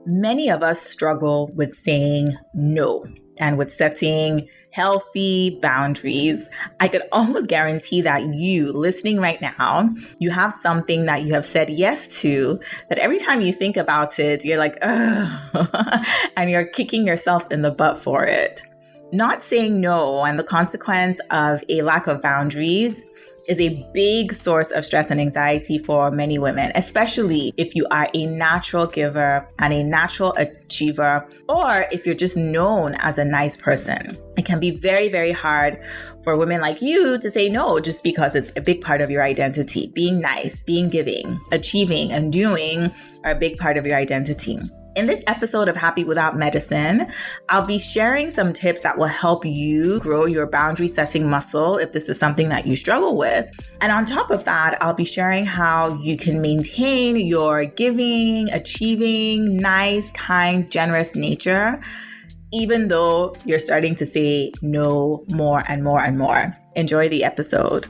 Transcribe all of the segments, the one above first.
Many of us struggle with saying no and with setting healthy boundaries. I could almost guarantee that you listening right now, you have something that you have said yes to that every time you think about it, you're like, ugh, and you're kicking yourself in the butt for it. Not saying no and the consequence of a lack of boundaries is a big source of stress and anxiety for many women, especially if you are a natural giver and a natural achiever, or if you're just known as a nice person. It can be very, very hard for women like you to say no just because it's a big part of your identity. Being nice, being giving, achieving, and doing are a big part of your identity. In this episode of Happy Without Medicine, I'll be sharing some tips that will help you grow your boundary setting muscle if this is something that you struggle with. And on top of that, I'll be sharing how you can maintain your giving, achieving, nice, kind, generous nature, even though you're starting to say no more and more and more. Enjoy the episode.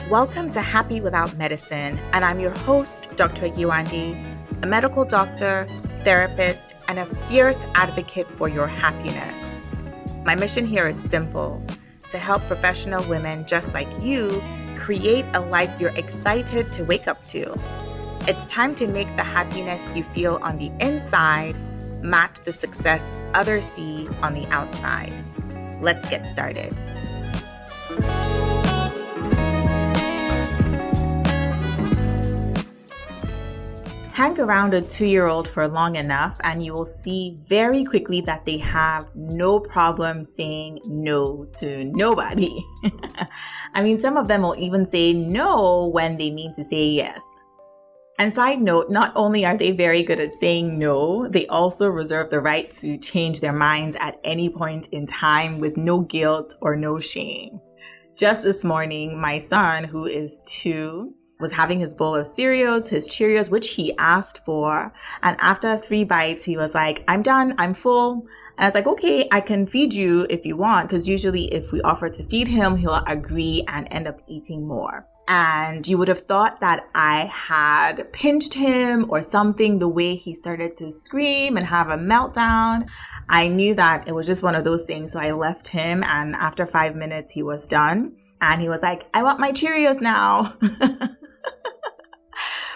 Welcome to Happy Without Medicine, and I'm your host, Dr. Yuandi, a medical doctor, therapist, and a fierce advocate for your happiness. My mission here is simple: to help professional women just like you create a life you're excited to wake up to. It's time to make the happiness you feel on the inside match the success others see on the outside. Let's get started. Hang around a 2-year-old for long enough and you will see very quickly that they have no problem saying no to nobody. I mean, some of them will even say no when they mean to say yes. And side note, not only are they very good at saying no, they also reserve the right to change their minds at any point in time with no guilt or no shame. Just this morning, my son, who is 2, was having his bowl of cereals, his Cheerios, which he asked for. And after 3 bites, he was like, I'm done, I'm full. And I was like, okay, I can feed you if you want. Because usually if we offer to feed him, he'll agree and end up eating more. And you would have thought that I had pinched him or something the way he started to scream and have a meltdown. I knew that it was just one of those things. So I left him, and after 5 minutes, he was done. And he was like, I want my Cheerios now.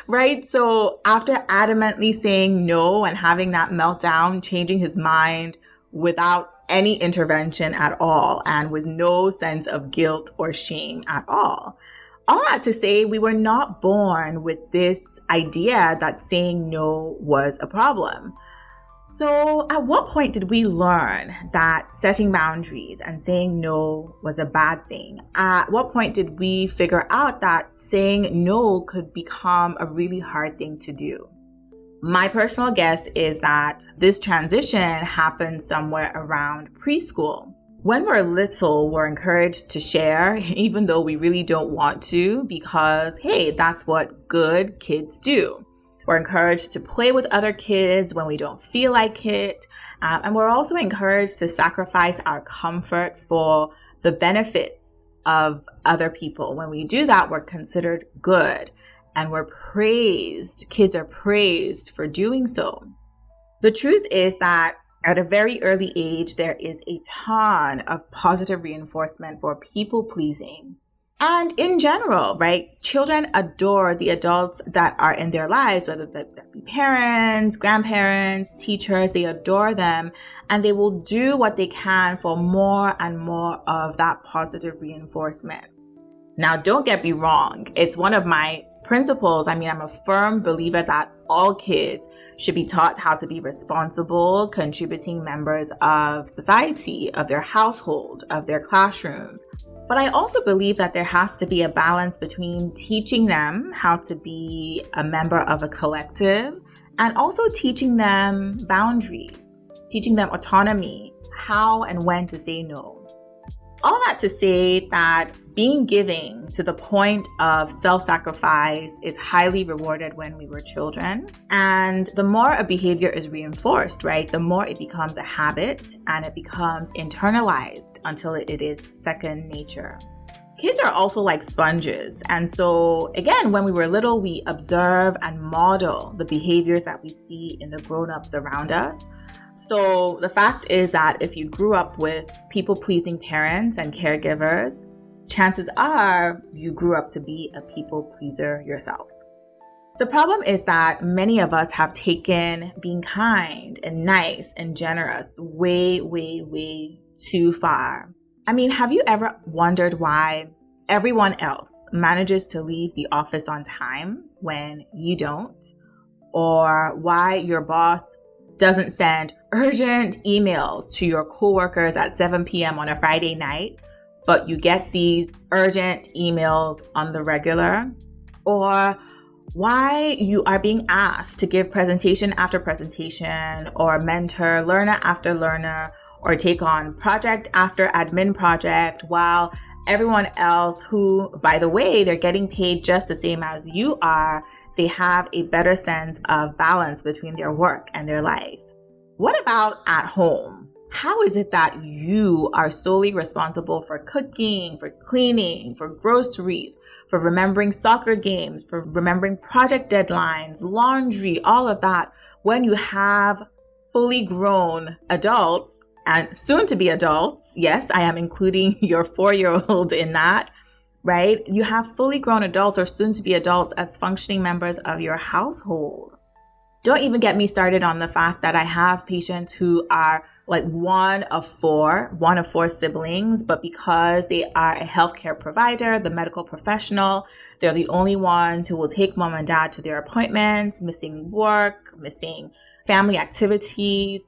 Right? So after adamantly saying no and having that meltdown, changing his mind without any intervention at all and with no sense of guilt or shame at all. All that to say, we were not born with this idea that saying no was a problem. So at what point did we learn that setting boundaries and saying no was a bad thing? At what point did we figure out that saying no could become a really hard thing to do? My personal guess is that this transition happened somewhere around preschool. When we're little, we're encouraged to share, even though we really don't want to, because, hey, that's what good kids do. We're encouraged to play with other kids when we don't feel like it. And we're also encouraged to sacrifice our comfort for the benefits of other people. When we do that, we're considered good and we're praised. Kids are praised for doing so. The truth is that at a very early age, there is a ton of positive reinforcement for people pleasing. And in general, right, children adore the adults that are in their lives, whether that be parents, grandparents, teachers, they adore them, and they will do what they can for more and more of that positive reinforcement. Now, don't get me wrong. It's one of my principles. I mean, I'm a firm believer that all kids should be taught how to be responsible, contributing members of society, of their household, of their classrooms. But I also believe that there has to be a balance between teaching them how to be a member of a collective and also teaching them boundaries, teaching them autonomy, how and when to say no. All that to say that being giving to the point of self-sacrifice is highly rewarded when we were children. And the more a behavior is reinforced, right, the more it becomes a habit and it becomes internalized until it is second nature. Kids are also like sponges. And so again, when we were little, we observe and model the behaviors that we see in the grown-ups around us. So the fact is that if you grew up with people-pleasing parents and caregivers, chances are you grew up to be a people pleaser yourself. The problem is that many of us have taken being kind and nice and generous way, way, way too far. I mean, have you ever wondered why everyone else manages to leave the office on time when you don't? Or why your boss doesn't send urgent emails to your coworkers at 7 p.m. on a Friday night, but you get these urgent emails on the regular? Or why you are being asked to give presentation after presentation, or mentor learner after learner, or take on project after admin project, while everyone else who, by the way, they're getting paid just the same as you are, they have a better sense of balance between their work and their life. What about at home? How is it that you are solely responsible for cooking, for cleaning, for groceries, for remembering soccer games, for remembering project deadlines, laundry, all of that, when you have fully grown adults and soon to be adults? Yes, I am including your 4-year-old in that, right? You have fully grown adults or soon to be adults as functioning members of your household. Don't even get me started on the fact that I have patients who are like one of four siblings, but because they are a healthcare provider, the medical professional, they're the only ones who will take mom and dad to their appointments, missing work, missing family activities.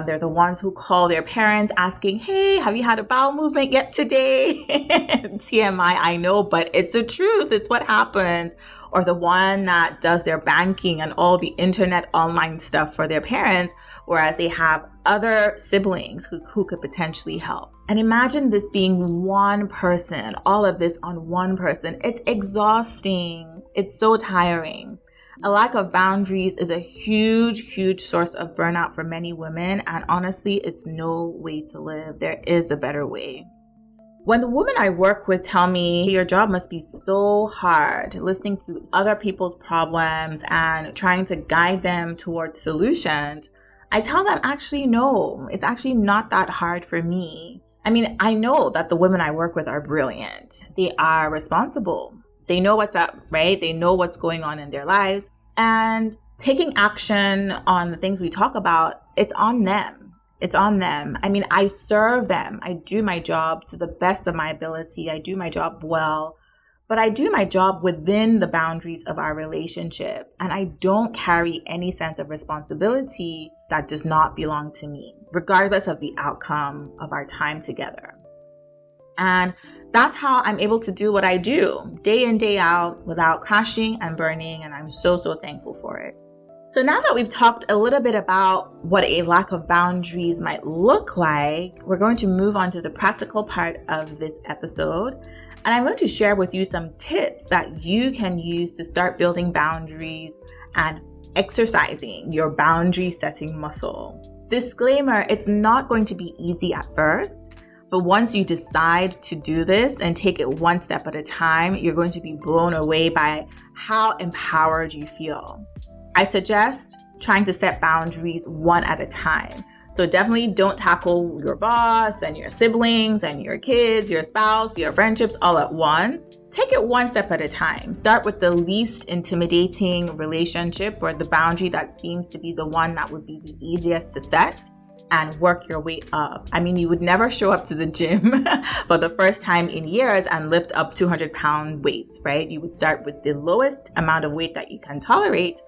They're the ones who call their parents asking, hey, have you had a bowel movement yet today? TMI, I know, but it's the truth. It's what happens. Or the one that does their banking and all the internet online stuff for their parents, whereas they have other siblings who could potentially help. And imagine this being one person, all of this on one person. It's exhausting. It's so tiring. A lack of boundaries is a huge, huge source of burnout for many women. And honestly, it's no way to live. There is a better way. When the women I work with tell me your job must be so hard, listening to other people's problems and trying to guide them towards solutions, I tell them, actually, no, it's actually not that hard for me. I mean, I know that the women I work with are brilliant. They are responsible. They know what's up, right? They know what's going on in their lives. And taking action on the things we talk about, it's on them. It's on them. I mean, I serve them. I do my job to the best of my ability. I do my job well, but I do my job within the boundaries of our relationship. And I don't carry any sense of responsibility that does not belong to me, regardless of the outcome of our time together. And that's how I'm able to do what I do day in, day out without crashing and burning. And I'm so, so thankful for it. So now that we've talked a little bit about what a lack of boundaries might look like, we're going to move on to the practical part of this episode. And I'm going to share with you some tips that you can use to start building boundaries and exercising your boundary setting muscle. Disclaimer, it's not going to be easy at first, but once you decide to do this and take it one step at a time, you're going to be blown away by how empowered you feel. I suggest trying to set boundaries one at a time. So definitely don't tackle your boss and your siblings and your kids, your spouse, your friendships all at once. Take it one step at a time. Start with the least intimidating relationship or the boundary that seems to be the one that would be the easiest to set, and work your way up. I mean, you would never show up to the gym for the first time in years and lift up 200-pound weights, right? You would start with the lowest amount of weight that you can tolerate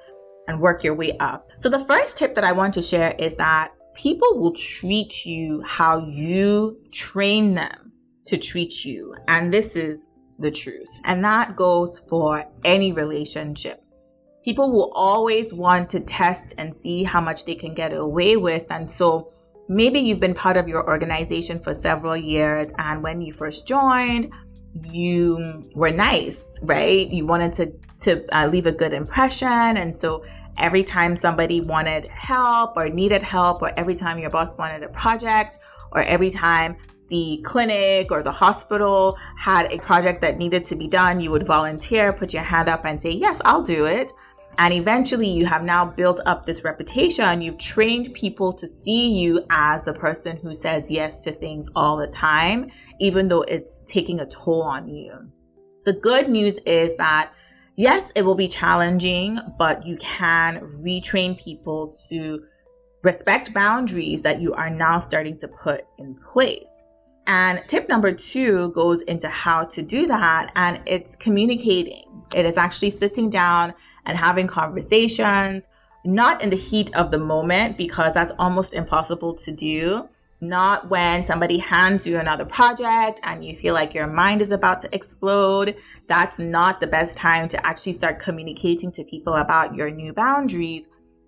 and work your way up. So the first tip that I want to share is that people will treat you how you train them to treat you. And this is the truth. And that goes for any relationship. People will always want to test and see how much they can get away with. And so maybe you've been part of your organization for several years, and when you first joined, you were nice, right? You wanted to leave a good impression. And so every time somebody wanted help or needed help, or every time your boss wanted a project, or every time the clinic or the hospital had a project that needed to be done, you would volunteer, put your hand up and say, yes, I'll do it. And eventually you have now built up this reputation. You've trained people to see you as the person who says yes to things all the time, even though it's taking a toll on you. The good news is that, yes, it will be challenging, but you can retrain people to respect boundaries that you are now starting to put in place. And tip number 2 goes into how to do that, and it's communicating. It is actually sitting down and having conversations, not in the heat of the moment, because that's almost impossible to do. Not when somebody hands you another project and you feel like your mind is about to explode. That's not the best time to actually start communicating to people about your new boundaries.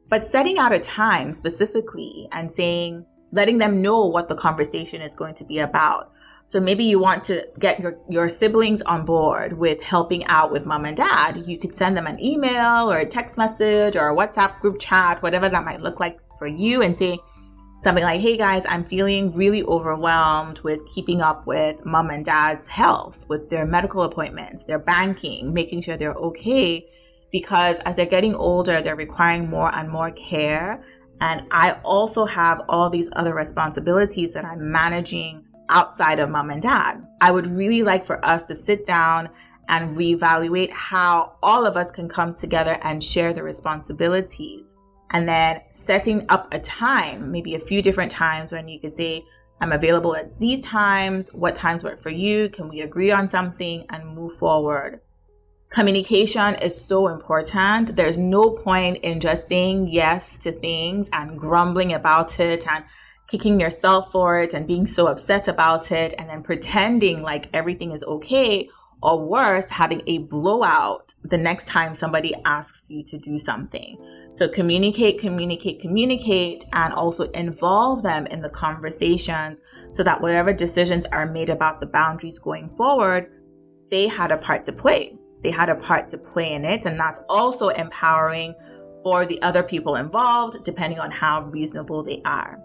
But setting out a time specifically and saying, letting them know what the conversation is going to be about. So maybe you want to get your siblings on board with helping out with mom and dad. You could send them an email or a text message or a WhatsApp group chat, whatever that might look like for you, and say something like, hey guys, I'm feeling really overwhelmed with keeping up with mom and dad's health, with their medical appointments, their banking, making sure they're okay, because as they're getting older, they're requiring more and more care. And I also have all these other responsibilities that I'm managing outside of mom and dad. I would really like for us to sit down and reevaluate how all of us can come together and share the responsibilities. And then setting up a time, maybe a few different times when you could say, I'm available at these times. What times work for you? Can we agree on something and move forward? Communication is so important. There's no point in just saying yes to things and grumbling about it and kicking yourself for it and being so upset about it and then pretending like everything is okay, or worse, having a blowout the next time somebody asks you to do something. So communicate, and also involve them in the conversations so that whatever decisions are made about the boundaries going forward, they had a part to play. They had a part to play in it, and that's also empowering for the other people involved, depending on how reasonable they are.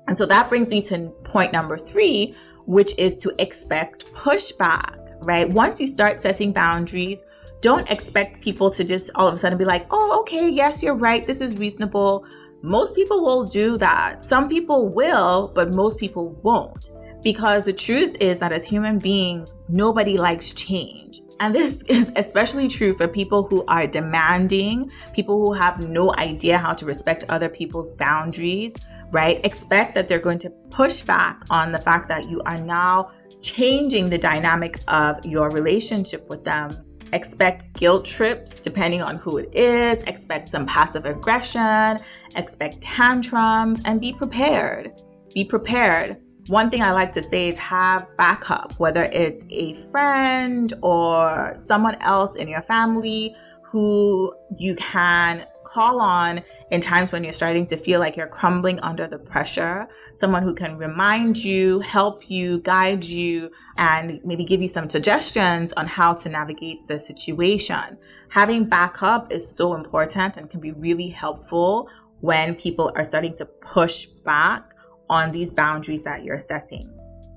And so that brings me to point number 3, which is to expect pushback, right? Once you start setting boundaries, don't expect people to just all of a sudden be like, oh, okay, yes, you're right, this is reasonable. Most people will do that. Some people will, but most people won't. Because the truth is that as human beings, nobody likes change. And this is especially true for people who are demanding, people who have no idea how to respect other people's boundaries, right? Expect that they're going to push back on the fact that you are now changing the dynamic of your relationship with them. Expect guilt trips depending on who it is. Expect some passive aggression. Expect tantrums, and be prepared. Be prepared. One thing I like to say is have backup, whether it's a friend or someone else in your family who you can call on in times when you're starting to feel like you're crumbling under the pressure. Someone who can remind you, help you, guide you, and maybe give you some suggestions on how to navigate the situation. Having backup is so important and can be really helpful when people are starting to push back on these boundaries that you're setting.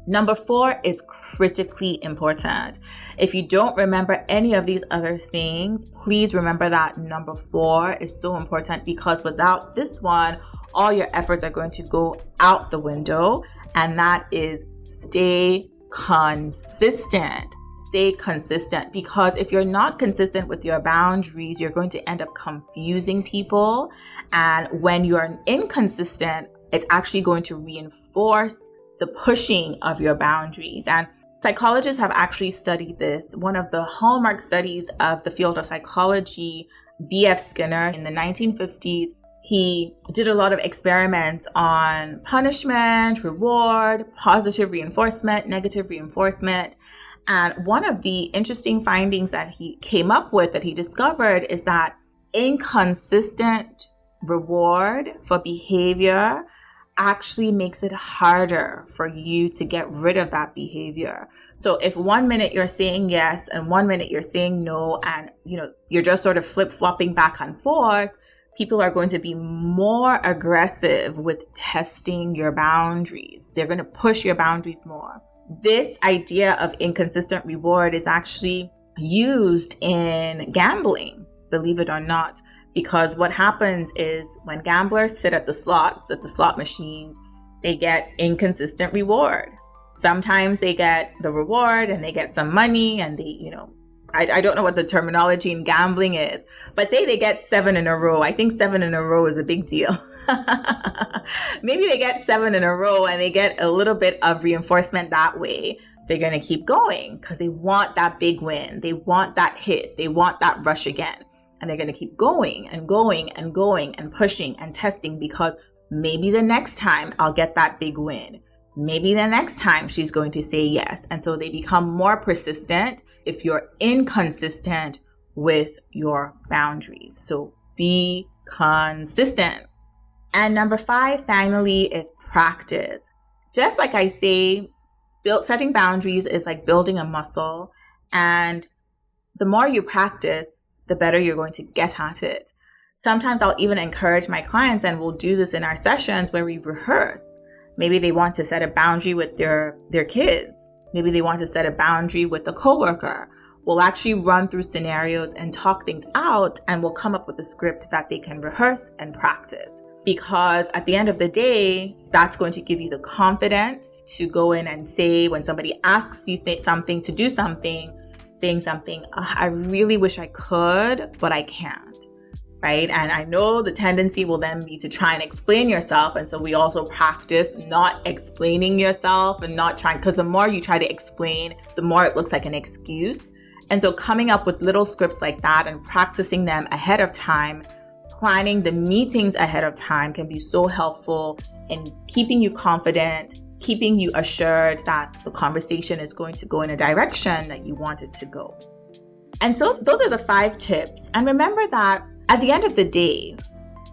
Number 4 is critically important. If you don't remember any of these other things, please remember that number 4 is so important, because without this one, all your efforts are going to go out the window, and that is stay consistent. Stay consistent, because if you're not consistent with your boundaries, you're going to end up confusing people. And when you're inconsistent, it's actually going to reinforce the pushing of your boundaries. And psychologists have actually studied this. One of the hallmark studies of the field of psychology, B.F. Skinner, in the 1950s, he did a lot of experiments on punishment, reward, positive reinforcement, negative reinforcement. And one of the interesting findings that he came up with, that he discovered, is that inconsistent reward for behavior actually makes it harder for you to get rid of that behavior. So if 1 minute you're saying yes and 1 minute you're saying no, and you're just sort of flip-flopping back and forth, people are going to be more aggressive with testing your boundaries. They're going to push your boundaries more. This idea of inconsistent reward is actually used in gambling, believe it or not, because what happens is when gamblers sit at the slot machines, they get inconsistent reward. Sometimes they get the reward and they get some money and I don't know what the terminology in gambling is, but say they get 7 in a row. I think 7 in a row is a big deal. Maybe they get 7 in a row and they get a little bit of reinforcement that way. They're going to keep going because they want that big win. They want that hit. They want that rush again. And they're going to keep going and going and going and pushing and testing because maybe the next time I'll get that big win. Maybe the next time she's going to say yes. And so they become more persistent if you're inconsistent with your boundaries. So be consistent. And number 5, finally, is practice. Just like I say, setting boundaries is like building a muscle. And the more you practice, the better you're going to get at it. Sometimes I'll even encourage my clients, and we'll do this in our sessions where we rehearse. Maybe they want to set a boundary with their kids. Maybe they want to set a boundary with a coworker. We'll actually run through scenarios and talk things out, and we'll come up with a script that they can rehearse and practice. Because at the end of the day, that's going to give you the confidence to go in and say, when somebody asks you something to do something, saying something, I really wish I could, but I can't. Right? And I know the tendency will then be to try and explain yourself. And so we also practice not explaining yourself and not trying, because the more you try to explain, the more it looks like an excuse. And so coming up with little scripts like that and practicing them ahead of time, planning the meetings ahead of time can be so helpful in keeping you confident, keeping you assured that the conversation is going to go in a direction that you want it to go. And so those are the 5 tips. And remember that at the end of the day,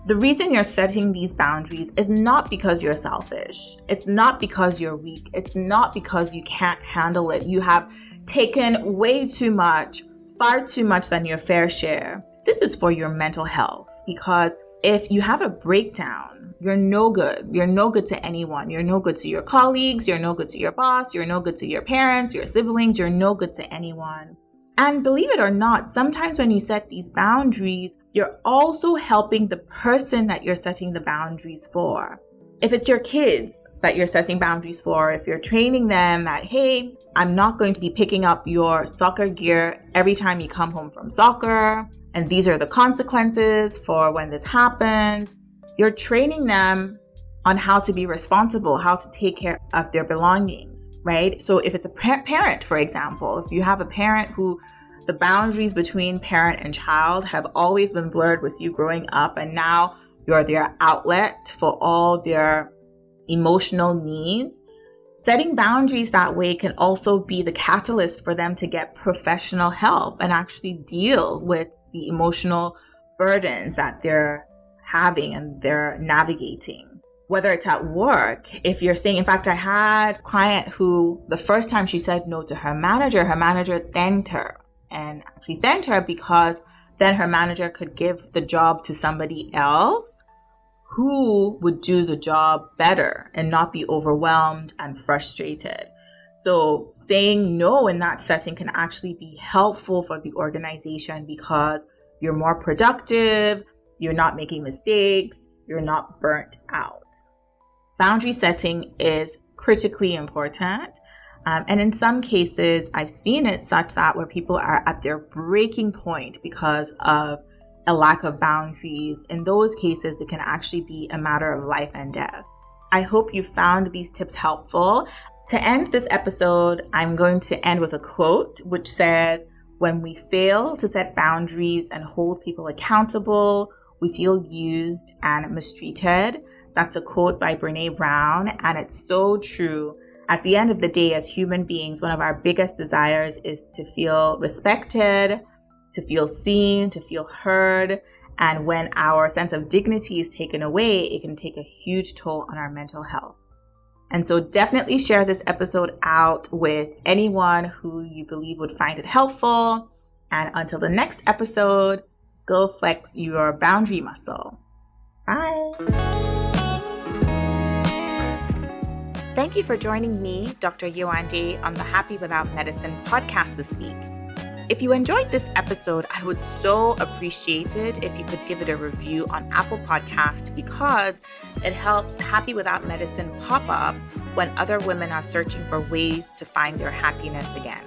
the reason you're setting these boundaries is not because you're selfish. It's not because you're weak. It's not because you can't handle it. You have taken way too much, far too much than your fair share. This is for your mental health, because if you have a breakdown, you're no good. You're no good to anyone. You're no good to your colleagues. You're no good to your boss. You're no good to your parents, your siblings. You're no good to anyone. And believe it or not, sometimes when you set these boundaries, you're also helping the person that you're setting the boundaries for. If it's your kids that you're setting boundaries for, if you're training them that, hey, I'm not going to be picking up your soccer gear every time you come home from soccer, and these are the consequences for when this happens, you're training them on how to be responsible, how to take care of their belongings. Right? So if it's a parent, for example, if you have a parent who the boundaries between parent and child have always been blurred with you growing up, and now you're their outlet for all their emotional needs, setting boundaries that way can also be the catalyst for them to get professional help and actually deal with the emotional burdens that they're having and they're navigating. Whether it's at work, if you're saying, in fact, I had a client who the first time she said no to her manager thanked her, and actually thanked her because then her manager could give the job to somebody else who would do the job better and not be overwhelmed and frustrated. So saying no in that setting can actually be helpful for the organization because you're more productive, you're not making mistakes, you're not burnt out. Boundary setting is critically important. And in some cases, I've seen it such that where people are at their breaking point because of a lack of boundaries, in those cases, it can actually be a matter of life and death. I hope you found these tips helpful. To end this episode, I'm going to end with a quote which says, "When we fail to set boundaries and hold people accountable, we feel used and mistreated." That's a quote by Brene Brown, and it's so true. At the end of the day, as human beings, one of our biggest desires is to feel respected, to feel seen, to feel heard. And when our sense of dignity is taken away, it can take a huge toll on our mental health. And so definitely share this episode out with anyone who you believe would find it helpful. And until the next episode, Go flex your boundary muscle. Bye. Thank you for joining me, Dr. Yewande, on the Happy Without Medicine podcast this week. If you enjoyed this episode, I would so appreciate it if you could give it a review on Apple Podcast, because it helps Happy Without Medicine pop up when other women are searching for ways to find their happiness again.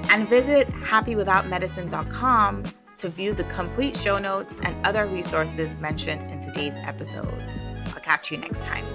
And visit happywithoutmedicine.com to view the complete show notes and other resources mentioned in today's episode. I'll catch you next time.